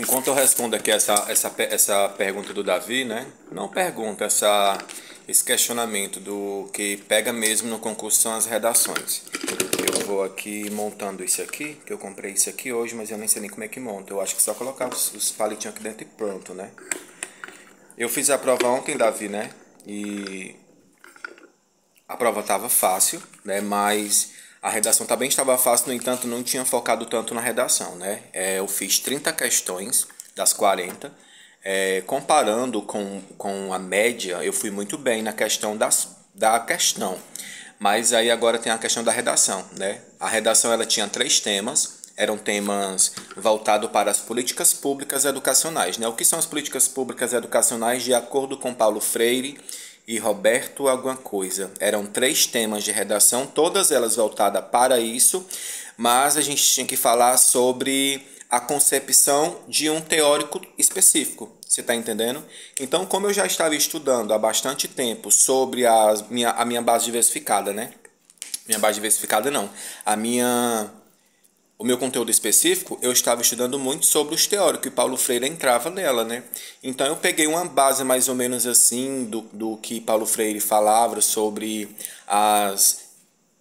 Enquanto eu respondo aqui essa pergunta do Davi, né? Não pergunta, esse questionamento do que pega mesmo no concurso são as redações. Eu vou aqui montando isso aqui, que eu comprei isso aqui hoje, mas eu nem sei nem como é que monta. Eu acho que só colocar os palitinhos aqui dentro e pronto, né? Eu fiz a prova ontem, Davi, né? E a prova estava fácil, né? Mas a redação também estava fácil, no entanto, não tinha focado tanto na redação, né? Eu fiz 30 questões das 40. Comparando com a média, eu fui muito bem na questão da questão. Mas aí agora tem a questão da redação, né? A redação ela tinha 3 temas. Eram temas voltados para as políticas públicas educacionais, né? O que são as políticas públicas educacionais de acordo com Paulo Freire e Roberto alguma coisa. Eram 3 temas de redação, todas elas voltadas para isso, mas a gente tinha que falar sobre a concepção de um teórico específico. Você está entendendo? Então, como eu já estava estudando há bastante tempo sobre a minha base diversificada, né? Minha base diversificada não. O meu conteúdo específico, eu estava estudando muito sobre os teóricos e Paulo Freire entrava nela, né? Então eu peguei uma base mais ou menos assim do que Paulo Freire falava sobre as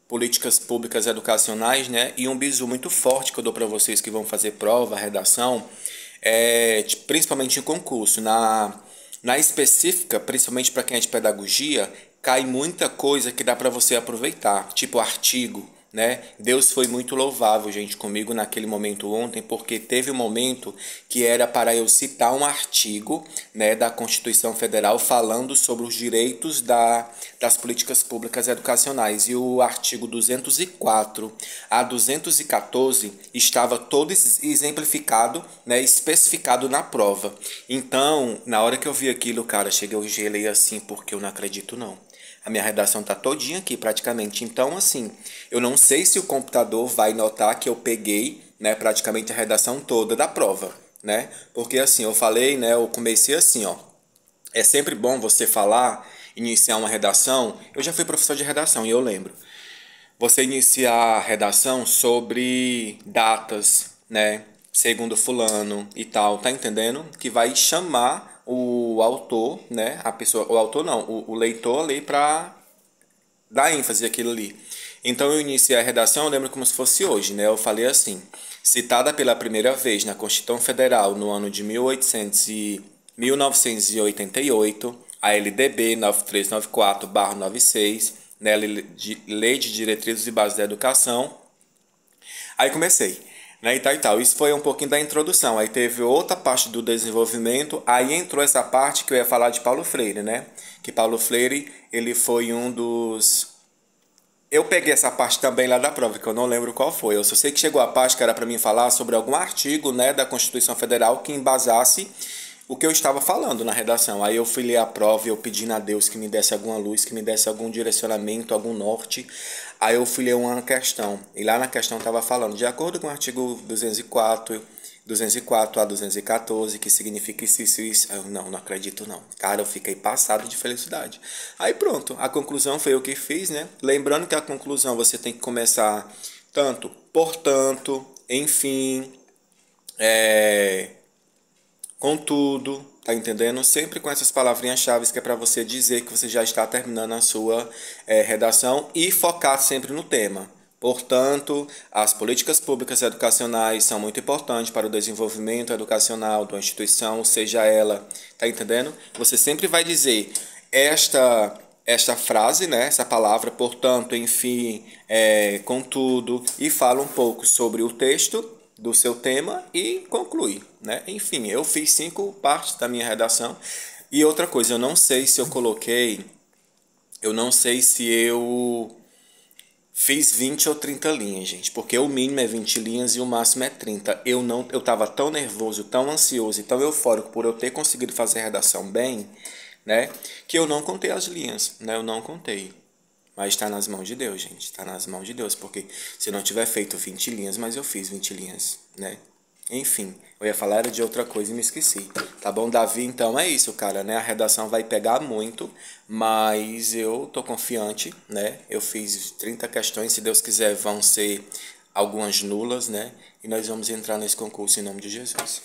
políticas públicas educacionais, né? E um bizu muito forte que eu dou para vocês que vão fazer prova, redação, principalmente em concurso. Na específica, principalmente para quem é de pedagogia, cai muita coisa que dá para você aproveitar, tipo artigo, né? Deus foi muito louvável, gente, comigo naquele momento ontem, porque teve um momento que era para eu citar um artigo, né, da Constituição Federal falando sobre os direitos das políticas públicas educacionais. E o artigo 204 a 214 estava todo exemplificado, né, especificado na prova. Então, na hora que eu vi aquilo, cara, cheguei, eu gelei assim, porque eu não acredito não. A minha redação tá todinha aqui praticamente. Então, assim, eu não sei se o computador vai notar que eu peguei, né, praticamente a redação toda da prova, né? Porque assim, eu falei, né, eu comecei assim, ó. É sempre bom você falar, iniciar uma redação. Eu já fui professor de redação e eu lembro. Você iniciar a redação sobre datas, né? Segundo fulano e tal, tá entendendo? Que vai chamar o autor, né? A pessoa, o autor não, o leitor ali para dar ênfase àquilo ali. Então eu iniciei a redação, eu lembro como se fosse hoje, né? Eu falei assim: citada pela primeira vez na Constituição Federal no ano de 1988, a LDB 9394/96, né? Lei de Diretrizes e Bases da Educação. Aí comecei, né, e tal e tal. Isso foi um pouquinho da introdução. Aí teve outra parte do desenvolvimento. Aí entrou essa parte que eu ia falar de Paulo Freire, né? Que Paulo Freire, ele foi um dos... Eu peguei essa parte também lá da prova, que eu não lembro qual foi. Eu só sei que chegou a parte que era para mim falar sobre algum artigo, né, da Constituição Federal que embasasse o que eu estava falando na redação. Aí eu fui ler a prova e eu pedindo a Deus que me desse alguma luz, que me desse algum direcionamento, algum norte. Aí eu fui ler uma questão. E lá na questão estava falando, de acordo com o artigo 204 a 214, que significa isso, isso, isso. Eu não acredito não. Cara, eu fiquei passado de felicidade. Aí pronto, a conclusão foi eu que fiz, né? Lembrando que a conclusão você tem que começar tanto, portanto, enfim, contudo, tá entendendo? Sempre com essas palavrinhas-chave que é para você dizer que você já está terminando a sua redação e focar sempre no tema. Portanto, as políticas públicas educacionais são muito importantes para o desenvolvimento educacional de uma instituição, seja ela, tá entendendo? Você sempre vai dizer esta frase, né, essa palavra, portanto, enfim, contudo, e fala um pouco sobre o texto do seu tema e conclui, né? Enfim, eu fiz 5 partes da minha redação. E outra coisa, eu não sei se eu fiz 20 ou 30 linhas, gente, porque o mínimo é 20 linhas e o máximo é 30. Eu tava tão nervoso, tão ansioso e tão eufórico por eu ter conseguido fazer a redação bem, né, que eu não contei as linhas, né? Eu não contei. Mas está nas mãos de Deus, gente. Está nas mãos de Deus. Porque se eu não tiver feito 20 linhas, mas eu fiz 20 linhas, né? Enfim, eu ia falar era de outra coisa e me esqueci. Tá bom, Davi? Então é isso, cara, né? A redação vai pegar muito, mas eu tô confiante, né? Eu fiz 30 questões, se Deus quiser vão ser algumas nulas, né? E nós vamos entrar nesse concurso em nome de Jesus.